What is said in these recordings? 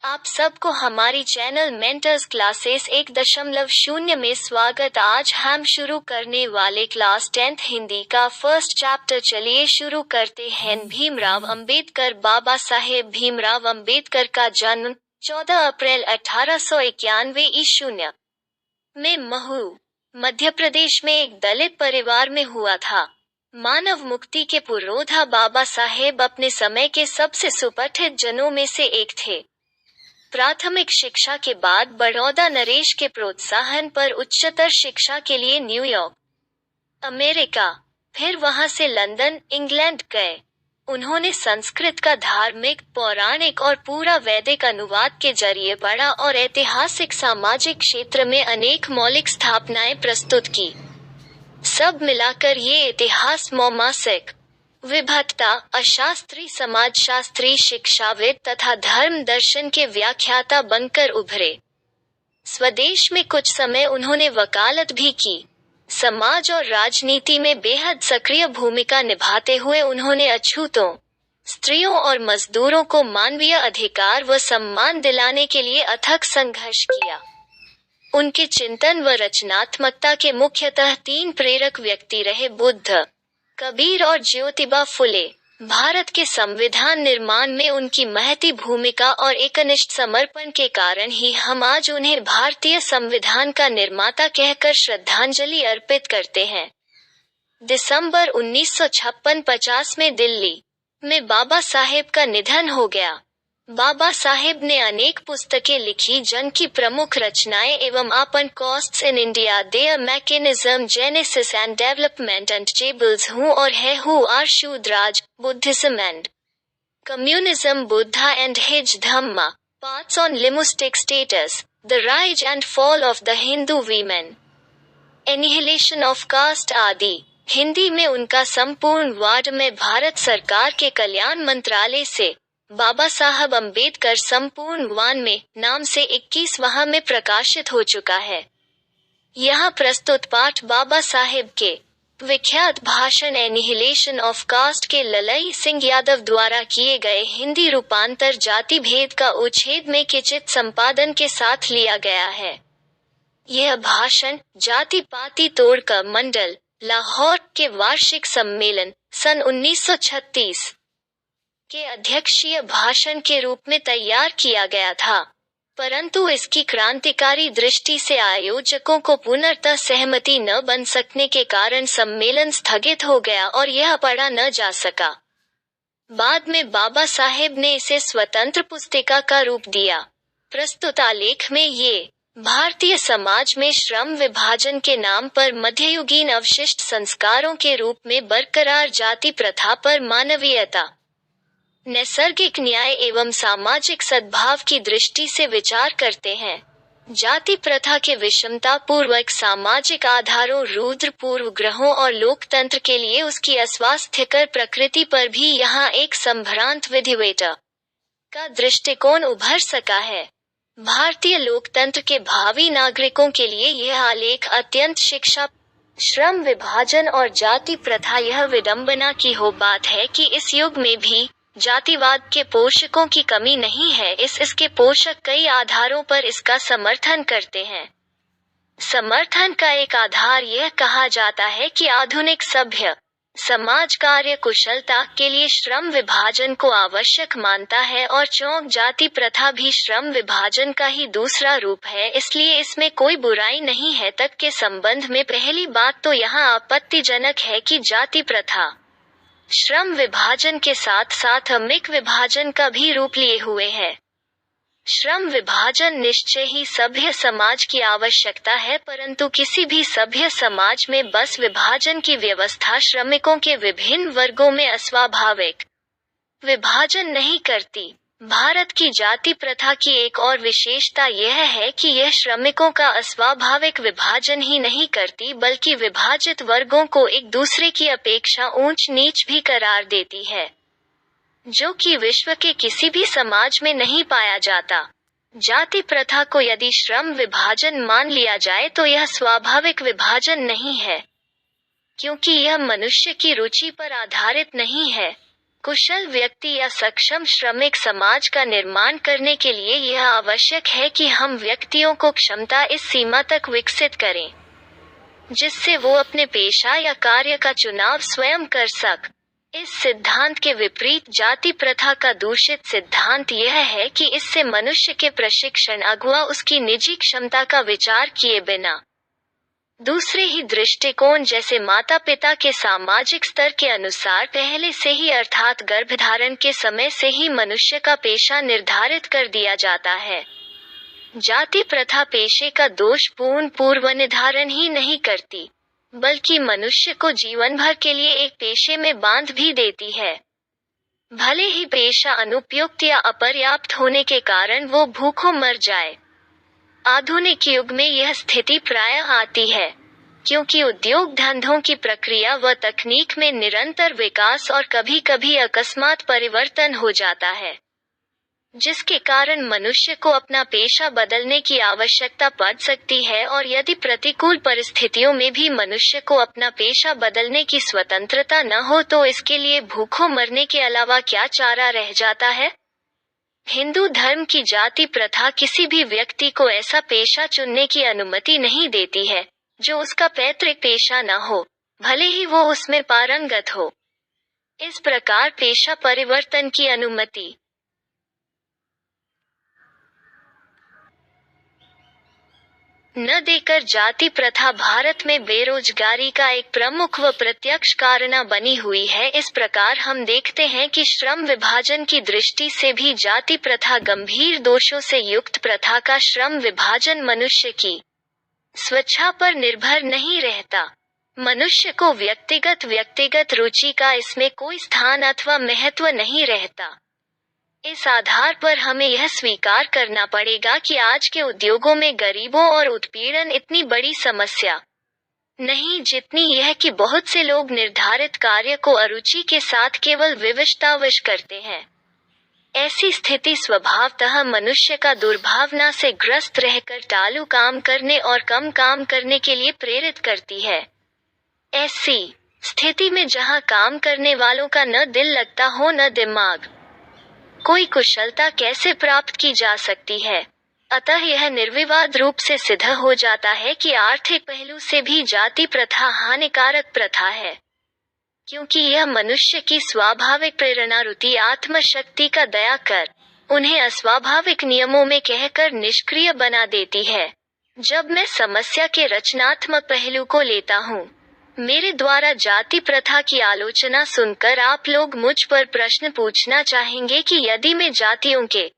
आप सबको हमारी चैनल मेंटर्स क्लासेस 1.0 में स्वागत। आज हम शुरू करने वाले क्लास 10th हिंदी का फर्स्ट चैप्टर। चलिए शुरू करते हैं। भीमराव अंबेडकर। बाबा साहेब भीमराव अंबेडकर का जन्म 14 अप्रैल 1891 ईस्वी में महू, मध्य प्रदेश में एक दलित परिवार में हुआ था। मानव मुक्ति के पुरोधा बाबा साहेब अपने समय के सबसे सुपठित जनों में से एक थे। प्राथमिक शिक्षा के बाद बड़ौदा नरेश के प्रोत्साहन पर उच्चतर शिक्षा के लिए न्यूयॉर्क, अमेरिका, फिर वहां से लंदन, इंग्लैंड गए। उन्होंने संस्कृत का धार्मिक, पौराणिक और पूरा वैदिक अनुवाद के जरिए पढ़ा और ऐतिहासिक सामाजिक क्षेत्र में अनेक मौलिक स्थापनाएं प्रस्तुत की। सब मिलाकर ये इतिहास मौमासिक, विभक्ता, अशास्त्री, समाजशास्त्री, शिक्षाविद तथा धर्म दर्शन के व्याख्याता बनकर उभरे। स्वदेश में कुछ समय उन्होंने वकालत भी की। समाज और राजनीति में बेहद सक्रिय भूमिका निभाते हुए उन्होंने अछूतों, स्त्रियों और मजदूरों को मानवीय अधिकार व सम्मान दिलाने के लिए अथक संघर्ष किया। उनके चिंतन व रचनात्मकता के मुख्यतः 3 प्रेरक व्यक्ति रहे: बुद्ध, कबीर और ज्योतिबा फुले। भारत के संविधान निर्माण में उनकी महती भूमिका और एकनिष्ठ समर्पण के कारण ही हम आज उन्हें भारतीय संविधान का निर्माता कहकर श्रद्धांजलि अर्पित करते हैं। दिसंबर 1956 में दिल्ली में बाबा साहेब का निधन हो गया। बाबा साहेब ने अनेक पुस्तकें लिखी, जन की प्रमुख रचनाएं एवं आपन castes in India, their mechanism, genesis and development and untouchables who है, who are Shudras, Buddhism and communism, Buddha and his Dhamma, thoughts on linguistic states, the rise and fall of the Hindu women, annihilation of caste आदि। हिंदी में उनका संपूर्ण वाड में भारत सरकार के कल्याण मंत्रालय से बाबा साहब अंबेडकर संपूर्ण वान में नाम से 21वां में प्रकाशित हो चुका है। यहाँ प्रस्तुत पाठ बाबा साहेब के विख्यात भाषण एनिहिलेशन ऑफ कास्ट के ललई सिंह यादव द्वारा किए गए हिंदी रूपांतर जाति भेद का उच्छेद में किचित संपादन के साथ लिया गया है। यह भाषण जाति पाति तोड़कर मंडल, लाहौर के वार्षिक सम्मेलन सन 1936 के अध्यक्षीय भाषण के रूप में तैयार किया गया था, परंतु इसकी क्रांतिकारी दृष्टि से आयोजकों को पूर्णतः सहमति न बन सकने के कारण सम्मेलन स्थगित हो गया और यह पढ़ा न जा सका। बाद में बाबा साहेब ने इसे स्वतंत्र पुस्तिका का रूप दिया। प्रस्तुत आलेख में ये भारतीय समाज में श्रम विभाजन के नाम पर मध्ययुगीन अवशिष्ट संस्कारों के रूप में बरकरार जाति प्रथा पर मानवीयता, नैसर्गिक न्याय एवं सामाजिक सद्भाव की दृष्टि से विचार करते हैं। जाति प्रथा के विषमता पूर्वक सामाजिक आधारों, रुद्र पूर्वग्रहों और लोकतंत्र के लिए उसकी अस्वास्थ्यकर प्रकृति पर भी यहाँ एक संभ्रांत विधिवेटा का दृष्टिकोण उभर सका है। भारतीय लोकतंत्र के भावी नागरिकों के लिए यह आलेख अत्यंत शिक्षा। श्रम विभाजन और जाति प्रथा, यह विडंबना की हो बात है कि इस युग में भी जातिवाद के पोषकों की कमी नहीं है। इसके पोषक कई आधारों पर इसका समर्थन करते हैं। समर्थन का एक आधार यह कहा जाता है कि आधुनिक सभ्य समाज कार्य कुशलता के लिए श्रम विभाजन को आवश्यक मानता है और चौक जाति प्रथा भी श्रम विभाजन का ही दूसरा रूप है, इसलिए इसमें कोई बुराई नहीं है। तक के संबंध में पहली बात तो यहाँ आपत्तिजनक है कि जाति प्रथा श्रम विभाजन के साथ साथ अमिक विभाजन का भी रूप लिए हुए है। श्रम विभाजन निश्चय ही सभ्य समाज की आवश्यकता है, परंतु किसी भी सभ्य समाज में बस विभाजन की व्यवस्था श्रमिकों के विभिन्न वर्गों में अस्वाभाविक विभाजन नहीं करती। भारत की जाति प्रथा की एक और विशेषता यह है कि यह श्रमिकों का अस्वाभाविक विभाजन ही नहीं करती, बल्कि विभाजित वर्गों को एक दूसरे की अपेक्षा ऊंच नीच भी करार देती है, जो कि विश्व के किसी भी समाज में नहीं पाया जाता। जाति प्रथा को यदि श्रम विभाजन मान लिया जाए तो यह स्वाभाविक विभाजन नहीं है, क्योंकि यह मनुष्य की रुचि पर आधारित नहीं है। कुशल व्यक्ति या सक्षम श्रमिक समाज का निर्माण करने के लिए यह आवश्यक है कि हम व्यक्तियों को क्षमता इस सीमा तक विकसित करें जिससे वो अपने पेशा या कार्य का चुनाव स्वयं कर सक। इस सिद्धांत के विपरीत जाति प्रथा का दूषित सिद्धांत यह है कि इससे मनुष्य के प्रशिक्षण अगवा उसकी निजी क्षमता का विचार किए बिना दूसरे ही दृष्टिकोण जैसे माता पिता के सामाजिक स्तर के अनुसार पहले से ही अर्थात गर्भधारण के समय से ही मनुष्य का पेशा निर्धारित कर दिया जाता है। जाति प्रथा पेशे का दोषपूर्ण पूर्व निर्धारण ही नहीं करती बल्कि मनुष्य को जीवन भर के लिए एक पेशे में बांध भी देती है। भले ही पेशा अनुपयुक्त या अपर्याप्त होने के कारण वो भूखों मर जाए। आधुनिक युग में यह स्थिति प्रायः आती है क्योंकि उद्योग धंधों की प्रक्रिया व तकनीक में निरंतर विकास और कभी-कभी अकस्मात परिवर्तन हो जाता है जिसके कारण मनुष्य को अपना पेशा बदलने की आवश्यकता पड़ सकती है और यदि प्रतिकूल परिस्थितियों में भी मनुष्य को अपना पेशा बदलने की स्वतंत्रता न हो तो इसके लिए भूखों मरने के अलावा क्या चारा रह जाता है। हिंदू धर्म की जाति प्रथा किसी भी व्यक्ति को ऐसा पेशा चुनने की अनुमति नहीं देती है जो उसका पैतृक पेशा न हो भले ही वो उसमें पारंगत हो। इस प्रकार पेशा परिवर्तन की अनुमति न देकर जाति प्रथा भारत में बेरोजगारी का एक प्रमुख व प्रत्यक्ष कारण बनी हुई है। इस प्रकार हम देखते हैं कि श्रम विभाजन की दृष्टि से भी जाति प्रथा गंभीर दोषों से युक्त प्रथा का श्रम विभाजन मनुष्य की स्वेच्छा पर निर्भर नहीं रहता। मनुष्य को व्यक्तिगत रुचि का इसमें कोई स्थान अथवा महत्व नहीं रहता। इस आधार पर हमें यह स्वीकार करना पड़ेगा कि आज के उद्योगों में गरीबों और उत्पीड़न इतनी बड़ी समस्या नहीं जितनी यह कि बहुत से लोग निर्धारित कार्य को अरुचि के साथ केवल विवशतावश करते हैं। ऐसी स्थिति स्वभावतः मनुष्य का दुर्भावना से ग्रस्त रहकर टालू काम करने और कम काम करने के लिए प्रेरित करती है। ऐसी स्थिति में जहां काम करने वालों का न दिल लगता हो न दिमाग, कोई कुशलता कैसे प्राप्त की जा सकती है। अतः यह निर्विवाद रूप से सिद्ध हो जाता है कि आर्थिक पहलू से भी जाति प्रथा हानिकारक प्रथा है क्योंकि यह मनुष्य की स्वाभाविक प्रेरणारूपी आत्मशक्ति का दया कर उन्हें अस्वाभाविक नियमों में कहकर निष्क्रिय बना देती है। जब मैं समस्या के रचनात्मक पहलू को लेता हूँ, मेरे द्वारा जाति प्रथा की आलोचना सुनकर आप लोग मुझ पर प्रश्न पूछना चाहेंगे कि यदि मैं जातियों के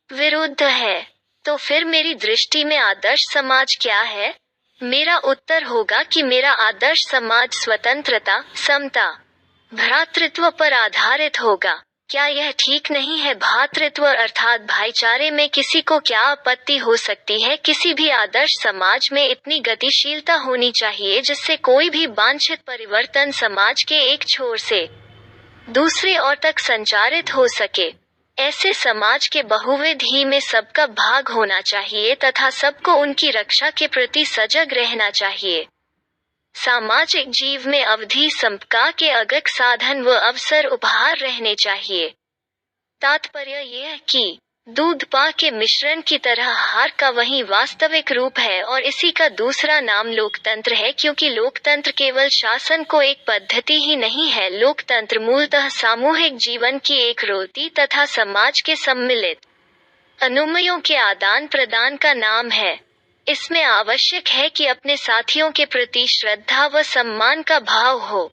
विरुद्ध है तो फिर मेरी दृष्टि में आदर्श समाज क्या है। मेरा उत्तर होगा कि मेरा आदर्श समाज स्वतंत्रता, समता, भ्रातृत्व पर आधारित होगा। क्या यह ठीक नहीं है? भ्रातृत्व अर्थात भाईचारे में किसी को क्या आपत्ति हो सकती है? किसी भी आदर्श समाज में इतनी गतिशीलता होनी चाहिए जिससे कोई भी वांछित परिवर्तन समाज के एक छोर से दूसरे ओर तक संचारित हो सके। ऐसे समाज के बहुविध ही में सबका भाग होना चाहिए तथा सबको उनकी रक्षा के प्रति सजग रहना चाहिए। सामाजिक जीव में अवधि संपका के अगक साधन व अवसर उपहार रहने चाहिए। तात्पर्य यह कि दूध पा के मिश्रण की तरह हार का वही वास्तविक रूप है और इसी का दूसरा नाम लोकतंत्र है क्योंकि लोकतंत्र केवल शासन को एक पद्धति ही नहीं है। लोकतंत्र मूलतः सामूहिक जीवन की एक रोटी तथा समाज के सम्मिलित अनुमयों के आदान प्रदान का नाम है। इसमें आवश्यक है कि अपने साथियों के प्रति श्रद्धा व सम्मान का भाव हो।